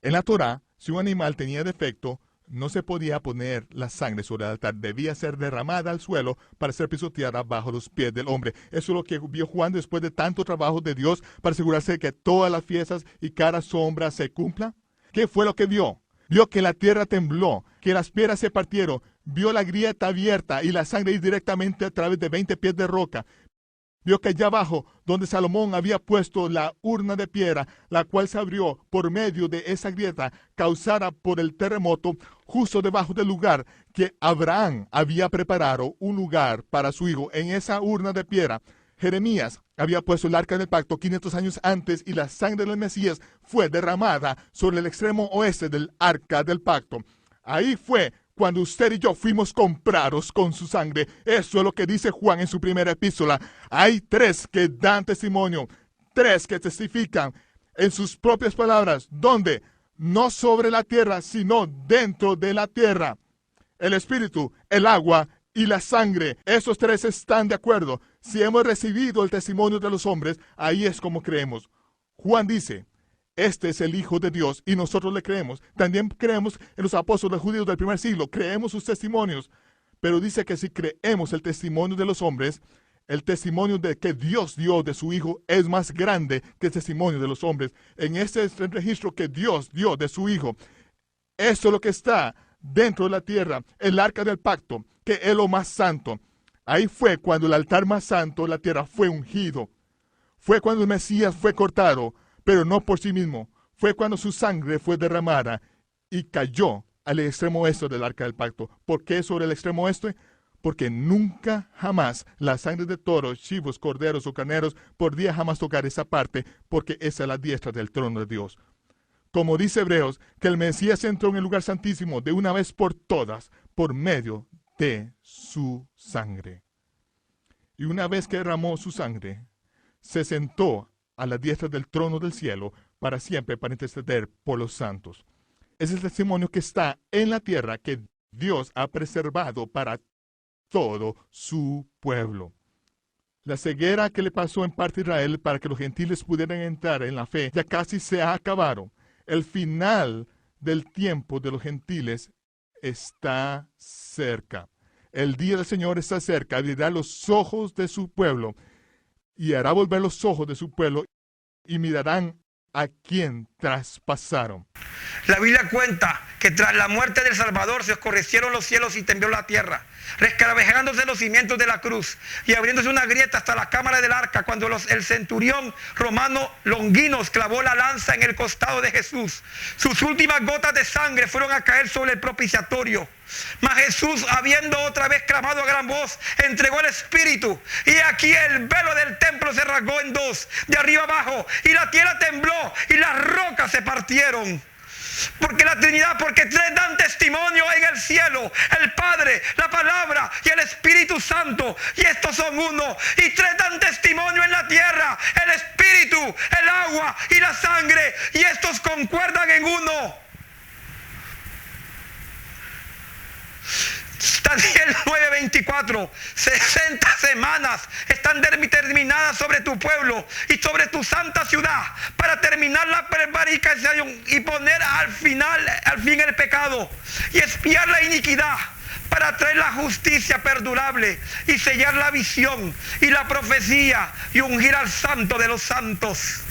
Speaker 3: En la Torá, si un animal tenía defecto, no se podía poner la sangre sobre el altar, debía ser derramada al suelo para ser pisoteada bajo los pies del hombre. Eso es lo que vio Juan después de tanto trabajo de Dios para asegurarse que todas las fiestas y cada sombra se cumplan. ¿Qué fue lo que vio? Vio que la tierra tembló, que las piedras se partieron, vio la grieta abierta y la sangre ir directamente a través de 20 pies de roca. Vio que allá abajo, donde Salomón había puesto la urna de piedra, la cual se abrió por medio de esa grieta causada por el terremoto, justo debajo del lugar que Abraham había preparado un lugar para su hijo. En esa urna de piedra, Jeremías había puesto el arca del pacto 500 años antes y la sangre del Mesías fue derramada sobre el extremo oeste del arca del pacto. Ahí fue cuando usted y yo fuimos comprados con su sangre. Eso es lo que dice Juan en su primera epístola. Hay 3 que dan testimonio, 3 que testifican en sus propias palabras. ¿Dónde? No sobre la tierra, sino dentro de la tierra. El Espíritu, el agua y la sangre. Esos 3 están de acuerdo. Si hemos recibido el testimonio de los hombres, ahí es como creemos. Juan dice, este es el Hijo de Dios y nosotros le creemos. También creemos en los apóstoles judíos del primer siglo. Creemos sus testimonios. Pero dice que si creemos el testimonio de los hombres, el testimonio de que Dios dio de su Hijo es más grande que el testimonio de los hombres. En este es el registro que Dios dio de su Hijo. Esto es lo que está dentro de la tierra, el arca del pacto, que es lo más santo. Ahí fue cuando el altar más santo de la tierra fue ungido. Fue cuando el Mesías fue cortado, pero no por sí mismo. Fue cuando su sangre fue derramada y cayó al extremo oeste del arca del pacto. ¿Por qué sobre el extremo oeste? Porque nunca jamás la sangre de toros, chivos, corderos o carneros podría jamás tocar esa parte, porque esa es la diestra del trono de Dios. Como dice Hebreos, que el Mesías entró en el lugar santísimo de una vez por todas, por medio de su sangre. Y una vez que derramó su sangre, se sentó a la diestra del trono del cielo para siempre, para interceder por los santos. Es el testimonio que está en la tierra que Dios ha preservado para todo su pueblo. La ceguera que le pasó en parte a Israel para que los gentiles pudieran entrar en la fe ya casi se ha acabado. El final del tiempo de los gentiles está cerca. El día del Señor está cerca. Abrirá los ojos de su pueblo y hará volver los ojos de su pueblo y mirarán a quien traspasaron.
Speaker 1: La Biblia cuenta que tras la muerte del Salvador se oscurecieron los cielos y tembló la tierra, resquebrajándose los cimientos de la cruz y abriéndose una grieta hasta la cámara del arca cuando el centurión romano Longinos clavó la lanza en el costado de Jesús. Sus últimas gotas de sangre fueron a caer sobre el propiciatorio. Mas Jesús, habiendo otra vez clamado a gran voz, entregó el Espíritu. Y aquí el velo del templo se rasgó en dos, de arriba abajo, y la tierra tembló y las rocas se partieron. Porque la Trinidad, porque 3 dan testimonio en el cielo: el Padre, la Palabra y el Espíritu Santo. Y estos son uno. Y 3 dan testimonio en la tierra: el Espíritu, el agua y la sangre. Y estos concuerdan en uno. Daniel 9:24, 60 semanas están determinadas sobre tu pueblo y sobre tu santa ciudad para terminar la prevaricación y poner al fin el pecado y expiar la iniquidad, para traer la justicia perdurable y sellar la visión y la profecía y ungir al santo de los santos.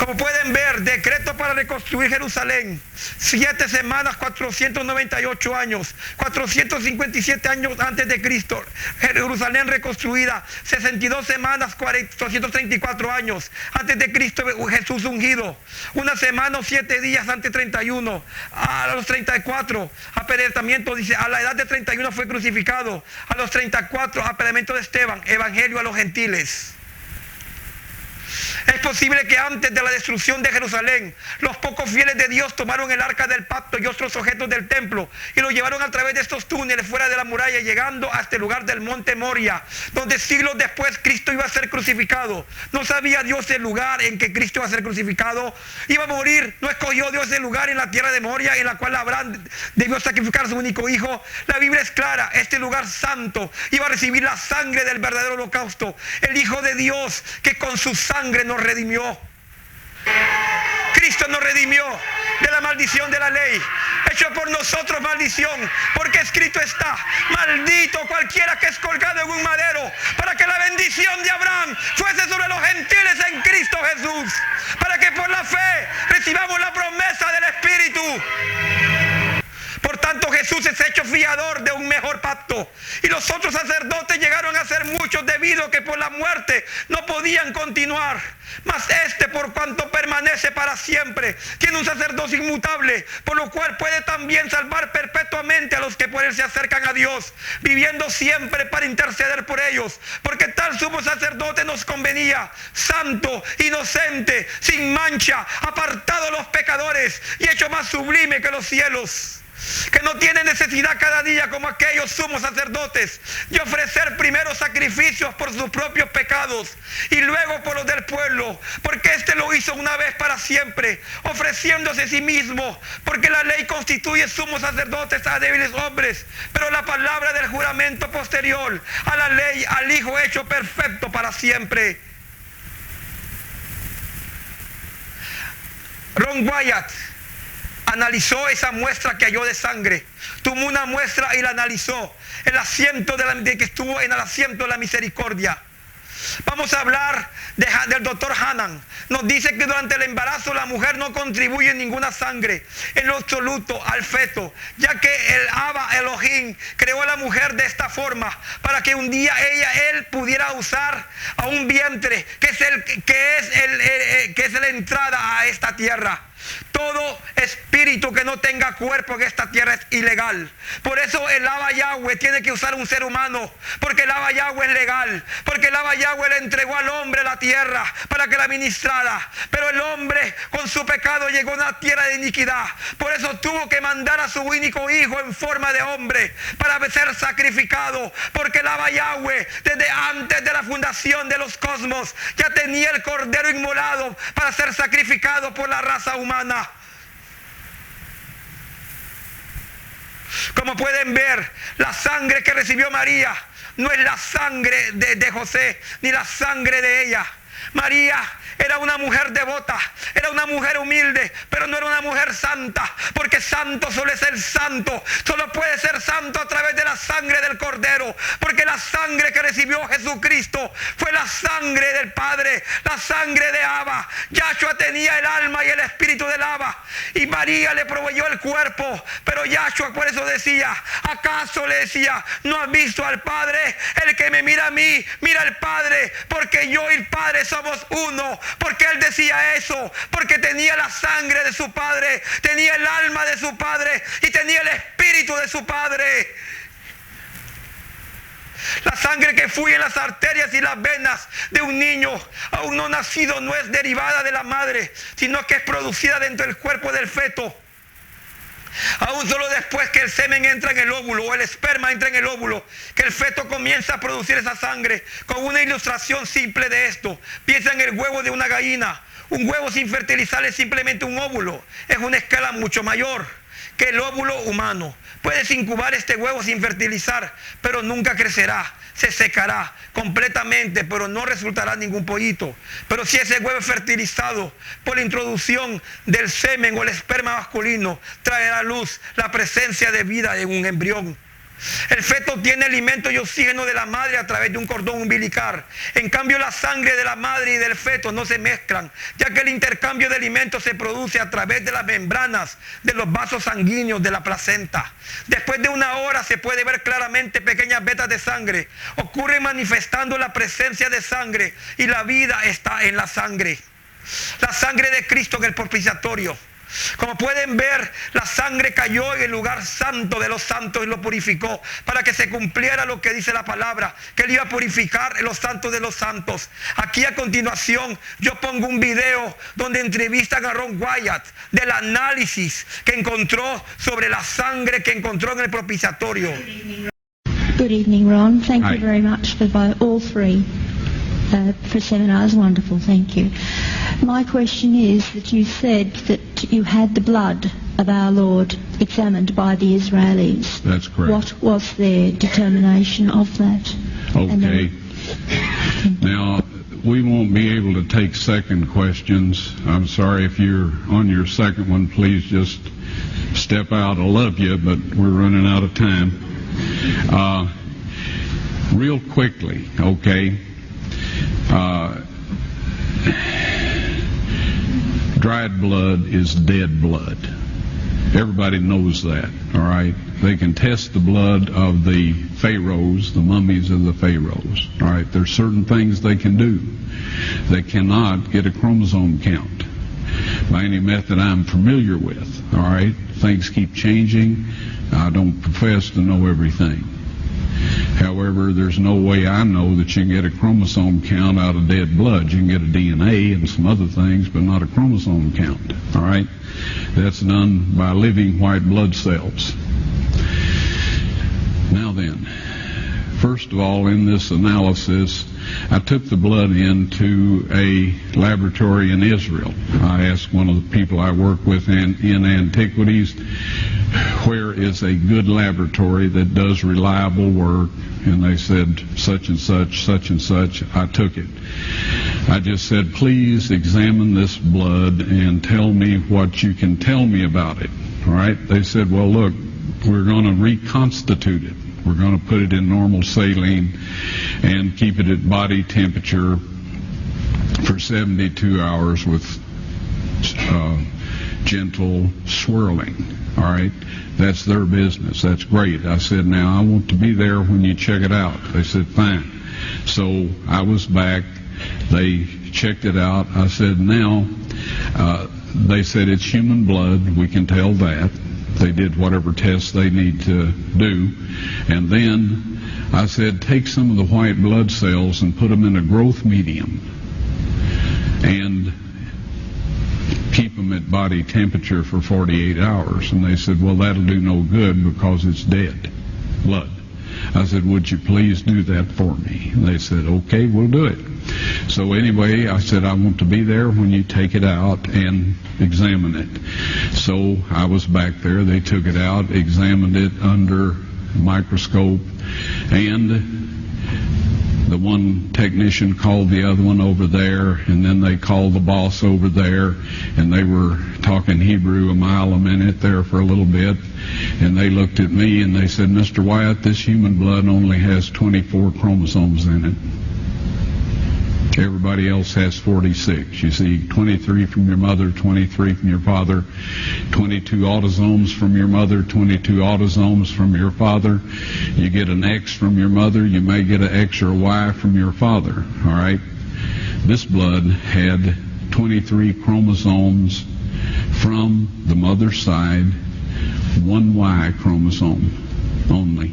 Speaker 1: Como pueden ver, decreto para reconstruir Jerusalén. 7 semanas, 498 años. 457 años antes de Cristo. Jerusalén reconstruida. 62 semanas, 434 años antes de Cristo. Jesús ungido. 1 semana o 7 días antes de 31. A los 34, apedreamiento, dice, a la edad de 31 fue crucificado. A los 34, apedreamiento de Esteban. Evangelio a los gentiles. Es posible que antes de la destrucción de Jerusalén, los pocos fieles de Dios tomaron el arca del pacto y otros objetos del templo y lo llevaron a través de estos túneles fuera de la muralla, llegando a este lugar del monte Moria, donde siglos después Cristo iba a ser crucificado. ¿No sabía Dios el lugar en que Cristo iba a ser crucificado? Iba a morir. ¿No escogió Dios el lugar en la tierra de Moria en la cual Abraham debió sacrificar a su único hijo? La Biblia es clara. Este lugar santo iba a recibir la sangre del verdadero holocausto. El Hijo de Dios que con su sangre nos redimió. Cristo nos redimió de la maldición de la ley, hecho por nosotros maldición, porque escrito está: maldito cualquiera que es colgado en un madero, para que la bendición de Abraham fuese sobre los gentiles en Cristo Jesús, para que por la fe recibamos la promesa del Espíritu. Por tanto, Jesús es hecho fiador de un mejor pacto. Y los otros sacerdotes llegaron a ser muchos debido a que por la muerte no podían continuar. Mas este, por cuanto permanece para siempre, tiene un sacerdocio inmutable, por lo cual puede también salvar perpetuamente a los que por él se acercan a Dios, viviendo siempre para interceder por ellos. Porque tal sumo sacerdote nos convenía, santo, inocente, sin mancha, apartado de los pecadores y hecho más sublime que los cielos, que no tiene necesidad cada día como aquellos sumos sacerdotes de ofrecer primero sacrificios por sus propios pecados y luego por los del pueblo, porque éste lo hizo una vez para siempre, ofreciéndose a sí mismo, porque la ley constituye sumos sacerdotes a débiles hombres, pero la palabra del juramento posterior a la ley, al Hijo hecho perfecto para siempre. Ron Wyatt analizó esa muestra que halló de sangre. Tomó una muestra y la analizó. El asiento de que estuvo en el asiento de la misericordia. Vamos a hablar del doctor Hannan. Nos dice que durante el embarazo la mujer no contribuye ninguna sangre en lo absoluto al feto, ya que el Abba Elohim creó a la mujer de esta forma para que un día él pudiera usar a un vientre que es la entrada a esta tierra. Todo espíritu que no tenga cuerpo en esta tierra es ilegal. Por eso el Abba Yahweh tiene que usar un ser humano, porque el Abba Yahweh es legal, porque el Abba Yahweh le entregó al hombre la tierra para que la ministrara. Pero el hombre con su pecado llegó a una tierra de iniquidad. Por eso tuvo que mandar a su único hijo en forma de hombre para ser sacrificado, porque el Abba Yahweh desde antes de la fundación de los cosmos ya tenía el cordero inmolado para ser sacrificado por la raza humana. Como pueden ver, la sangre que recibió María no es la sangre de José, ni la sangre de ella. María era una mujer devota, era una mujer humilde, pero no era una mujer santa, porque santo solo es el santo, solo puede ser santo a través de la sangre del Cordero, porque la sangre que recibió Jesucristo fue la sangre del Padre, la sangre de Abba. Yahshua tenía el alma y el espíritu del Abba, y María le proveyó el cuerpo, pero Yahshua por eso decía, ¿acaso le decía, no has visto al Padre? El que me mira a mí, mira al Padre, porque yo y el Padre somos uno. Porque él decía eso, porque tenía la sangre de su padre, tenía el alma de su padre y tenía el espíritu de su padre. La sangre que fluye en las arterias y las venas de un niño aún no nacido no es derivada de la madre, sino que es producida dentro del cuerpo del feto. Aún solo después que el semen entra en el óvulo o el esperma entra en el óvulo, que el feto comienza a producir esa sangre. Con una ilustración simple de esto, piensa en el huevo de una gallina. Un huevo sin fertilizar es simplemente un óvulo. Es una escala mucho mayor que el óvulo humano. Puedes incubar este huevo sin fertilizar, pero nunca crecerá. Se secará completamente, pero no resultará ningún pollito. Pero si ese huevo es fertilizado por la introducción del semen o el esperma masculino, traerá a luz la presencia de vida en un embrión. El feto tiene alimento y oxígeno de la madre a través de un cordón umbilical. En cambio, la sangre de la madre y del feto no se mezclan, ya que el intercambio de alimentos se produce a través de las membranas de los vasos sanguíneos de la placenta. Después de una hora se puede ver claramente pequeñas vetas de sangre. Ocurre manifestando la presencia de sangre, y la vida está en la sangre. La sangre de Cristo en el propiciatorio. Como pueden ver, la sangre cayó en el lugar santo de los santos y lo purificó, para que se cumpliera lo que dice la palabra, que Él iba a purificar los santos de los santos. Aquí a continuación yo pongo un video donde entrevistan a Ron Wyatt del análisis que encontró sobre la sangre que encontró en el propiciatorio.
Speaker 4: Good evening, Ron. Thank you very much for all three. For seminars, wonderful, thank you. My question is that you said that you had the blood of our Lord examined by the Israelis.
Speaker 5: That's correct.
Speaker 4: What was their determination of that?
Speaker 5: Okay. Now, we won't be able to take second questions. I'm sorry if you're on your second one, please just step out. I love you, but we're running out of time. Real quickly, okay. Dried blood is dead blood. Everybody knows that, all right? They can test the blood of the pharaohs, the mummies of the pharaohs, all right? There's certain things they can do. They cannot get a chromosome count by any method I'm familiar with, all right? Things keep changing. I don't profess to know everything. However, there's no way I know that you can get a chromosome count out of dead blood. You can get a DNA and some other things, but not a chromosome count, all right? That's done by living white blood cells. Now then, first of all, in this analysis, I took the blood into a laboratory in Israel. I asked one of the people I work with in antiquities, where is a good laboratory that does reliable work? And they said, such and such, such and such. I took it. I just said, please examine this blood and tell me what you can tell me about it. All right? They said, well, look, we're going to reconstitute it. We're going to put it in normal saline and keep it at body temperature for 72 hours with gentle swirling. All right? That's their business. That's great. I said, now I want to be there when you check it out. They said, fine. So I was back. They checked it out. I said, now, they said it's human blood. We can tell that. They did whatever tests they need to do. And then I said, take some of the white blood cells and put them in a growth medium and keep them at body temperature for 48 hours. And they said, well, that'll do no good because it's dead blood. I said, would you please do that for me? And they said, okay, we'll do it. So anyway, I said, I want to be there when you take it out and examine it. So I was back there. They took it out, examined it under a microscope, and the one technician called the other one over there, and then they called the boss over there, and they were talking Hebrew a mile a minute there for a little bit, and they looked at me and they said, Mr. Wyatt, this human blood only has 24 chromosomes in it. Everybody else has 46. You see, 23 from your mother, 23 from your father, 22 autosomes from your mother, 22 autosomes from your father. You get an X from your mother, you may get an X or a Y from your father, all right? This blood had 23 chromosomes from the mother's side, one Y chromosome only.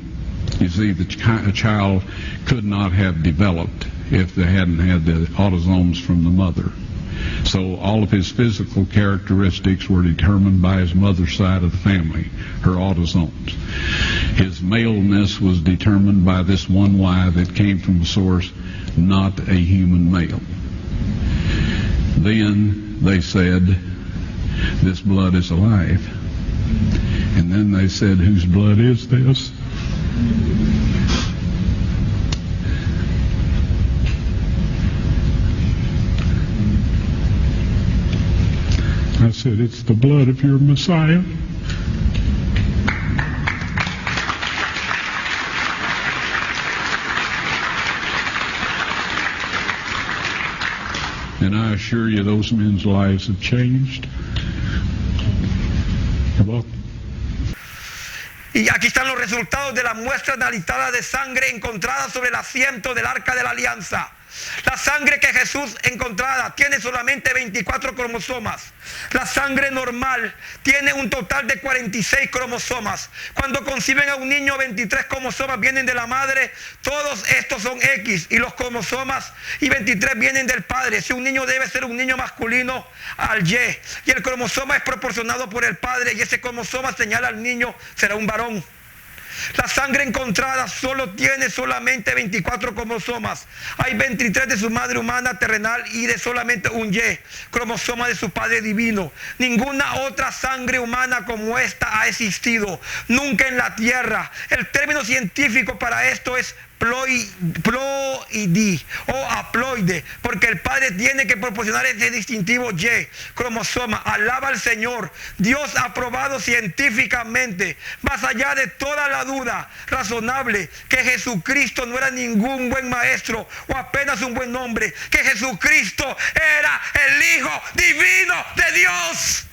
Speaker 5: You see, a child could not have developed if they hadn't had the autosomes from the mother. So all of his physical characteristics were determined by his mother's side of the family, her autosomes. His maleness was determined by this one Y that came from a source, not a human male. Then they said, this blood is alive. And then they said, whose blood is this? I said, it's the blood of your Messiah. and I assure you those men's lives have changed. You're welcome.
Speaker 1: Y aquí están los resultados de la muestra analizada de sangre encontrada sobre el asiento del Arca de la Alianza. La sangre que Jesús encontrada tiene solamente 24 cromosomas. La sangre normal tiene un total de 46 cromosomas. Cuando conciben a un niño, 23 cromosomas vienen de la madre. Todos estos son X y los cromosomas y 23 vienen del padre. Si un niño debe ser un niño masculino, al Y. Y el cromosoma es proporcionado por el padre y ese cromosoma señala al niño, será un varón. La sangre encontrada solo tiene solamente 24 cromosomas. Hay 23 de su madre humana terrenal y de solamente un Y, cromosoma de su Padre divino. Ninguna otra sangre humana como esta ha existido nunca en la tierra. El término científico para esto es ploide o haploide, porque el padre tiene que proporcionar ese distintivo Y, cromosoma. Alaba al Señor. Dios ha probado científicamente, más allá de toda la duda razonable, que Jesucristo no era ningún buen maestro o apenas un buen hombre, que Jesucristo era el Hijo divino de Dios.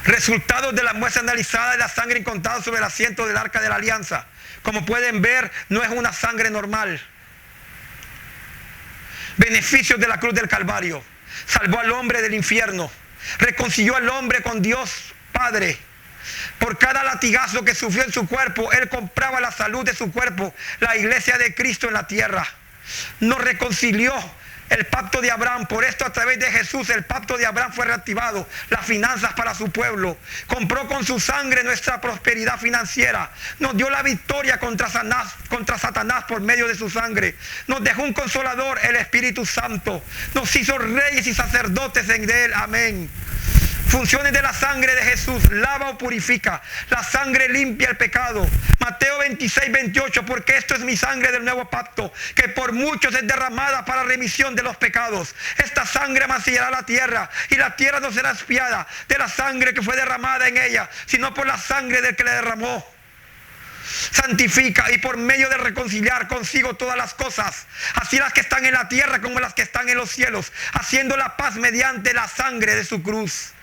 Speaker 1: Resultados de la muestra analizada de la sangre encontrada sobre el asiento del Arca de la Alianza. Como pueden ver, no es una sangre normal. Beneficios de la cruz del Calvario. Salvó al hombre del infierno. Reconcilió al hombre con Dios Padre. Por cada latigazo que sufrió en su cuerpo, Él compraba la salud de su cuerpo, la iglesia de Cristo en la tierra. Nos reconcilió. El pacto de Abraham, por esto a través de Jesús el pacto de Abraham fue reactivado, las finanzas para su pueblo. Compró con su sangre nuestra prosperidad financiera. Nos dio la victoria contra Satanás por medio de su sangre. Nos dejó un consolador, el Espíritu Santo. Nos hizo reyes y sacerdotes en él. Amén. Funciones de la sangre de Jesús: lava o purifica. La sangre limpia el pecado. Mateo 26, 28, porque esto es mi sangre del nuevo pacto, que por muchos es derramada para remisión de los pecados. Esta sangre amancillará la tierra, y la tierra no será expiada de la sangre que fue derramada en ella, sino por la sangre del que la derramó. Santifica, y por medio de reconciliar consigo todas las cosas, así las que están en la tierra como las que están en los cielos, haciendo la paz mediante la sangre de su cruz.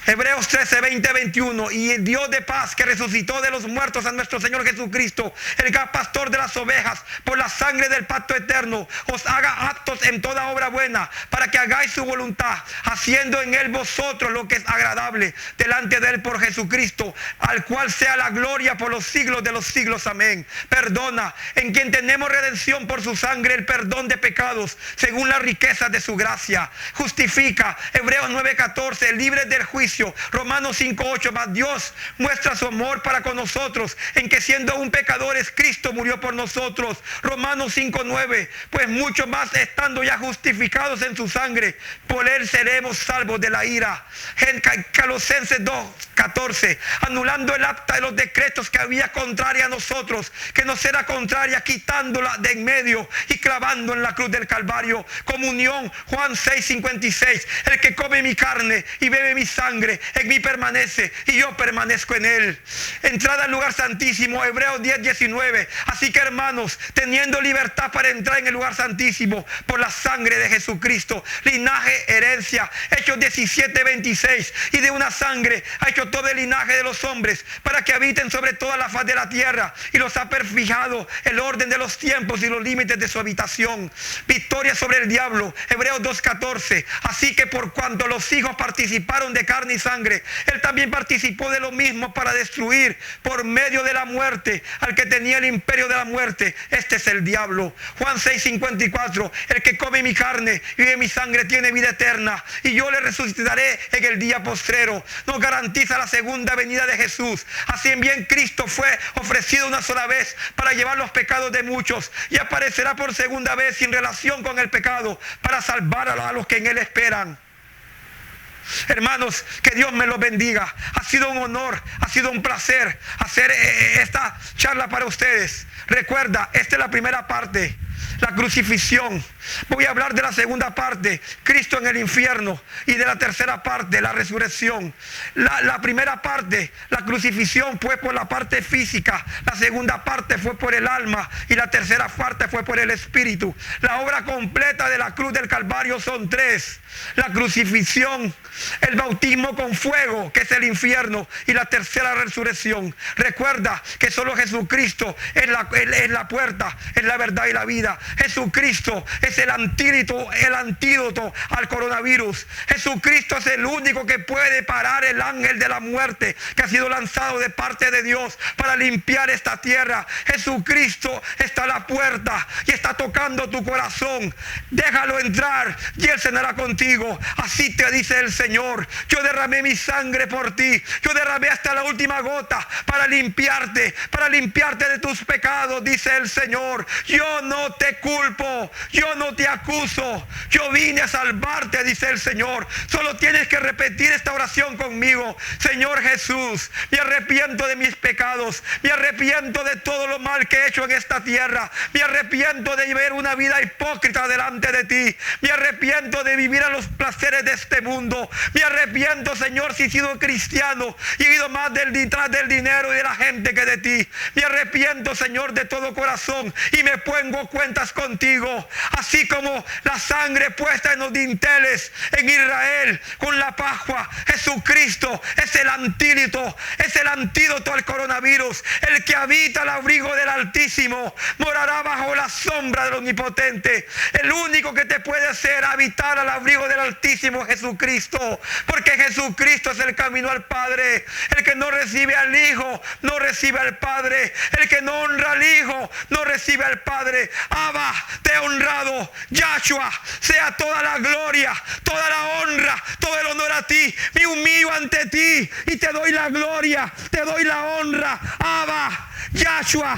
Speaker 1: Hebreos 13, 20, 21. Y el Dios de paz, que resucitó de los muertos a nuestro Señor Jesucristo, el gran pastor de las ovejas, por la sangre del pacto eterno, os haga aptos en toda obra buena, para que hagáis su voluntad, haciendo en él vosotros lo que es agradable delante de él por Jesucristo, al cual sea la gloria por los siglos de los siglos. Amén. Perdona, en quien tenemos redención por su sangre, el perdón de pecados, según las riquezas de su gracia. Justifica, Hebreos 9, 14, libre del juicio. Romanos 5, 8, mas Dios muestra su amor para con nosotros, en que siendo aún pecadores, Cristo murió por nosotros. Romanos 5, 9, pues mucho más estando ya justificados en su sangre, por él seremos salvos de la ira. Colosenses 2, 14, anulando el acta de los decretos que había contraria a nosotros, que nos era contraria, quitándola de en medio y clavando en la cruz del Calvario. Comunión, Juan 6, 56, el que come mi carne y bebe mi sangre, en mí permanece y yo permanezco en él. Entrada al lugar santísimo, Hebreos 10, 19. Así que, hermanos, teniendo libertad para entrar en el lugar santísimo por la sangre de Jesucristo, linaje, herencia, Hechos 17, 26, y de una sangre ha hecho todo el linaje de los hombres, para que habiten sobre toda la faz de la tierra, y los ha perfijado el orden de los tiempos y los límites de su habitación. Victoria sobre el diablo, Hebreos 2, 14. Así que por cuanto los hijos participaron de carne y sangre, él también participó de lo mismo, para destruir por medio de la muerte al que tenía el imperio de la muerte, este es el diablo. Juan 6, 54, el que come mi carne y bebe mi sangre tiene vida eterna, y yo le resucitaré en el día postrero. Nos garantiza la segunda venida de Jesús. Así bien Cristo fue ofrecido una sola vez para llevar los pecados de muchos, y aparecerá por segunda vez sin relación con el pecado, para salvar a los que en él esperan. Hermanos, que Dios me los bendiga. Ha sido un honor, ha sido un placer hacer esta charla para ustedes. Recuerda, esta es la primera parte. la crucifixión. Voy a hablar de la segunda parte, Cristo en el infierno, y de la tercera parte, la resurrección. La primera parte, la crucifixión, fue por la parte física, la segunda parte fue por el alma y la tercera parte fue por el espíritu. La obra completa de la cruz del Calvario son tres: la crucifixión, el bautismo con fuego, que es el infierno, y la tercera resurrección. Recuerda que solo Jesucristo es la puerta, es la verdad y la vida. Jesucristo es el antídoto al coronavirus. Jesucristo es el único que puede parar el ángel de la muerte que ha sido lanzado de parte de Dios para limpiar esta tierra. Jesucristo está a la puerta y está tocando tu corazón. Déjalo entrar y Él cenará contigo. Así te dice el Señor: yo derramé mi sangre por ti, yo derramé hasta la última gota para limpiarte de tus pecados, dice el Señor. Yo no te culpo, yo no te acuso, yo vine a salvarte, dice el Señor. Solo tienes que repetir esta oración conmigo: Señor Jesús, me arrepiento de mis pecados, me arrepiento de todo lo mal que he hecho en esta tierra, me arrepiento de vivir una vida hipócrita delante de ti, me arrepiento de vivir a los placeres de este mundo, me arrepiento, Señor, si he sido cristiano y he ido más detrás del dinero y de la gente que de ti. Me arrepiento, Señor, de todo corazón y me pongo cuentas contigo. Así como la sangre puesta en los dinteles en Israel con la Pascua, Jesucristo es el antídoto al coronavirus. El que habita al abrigo del Altísimo morará bajo la sombra del Omnipotente. El único que te puede hacer habitar al abrigo del Altísimo, Jesucristo, porque Jesucristo es el camino al Padre. El que no recibe al Hijo no recibe al Padre. El que no honra al Hijo no recibe al Padre. Abba, te he honrado. Yahshua, sea toda la gloria, toda la honra, todo el honor a ti. Me humillo ante ti y te doy la gloria, te doy la honra. Abba, Yahshua.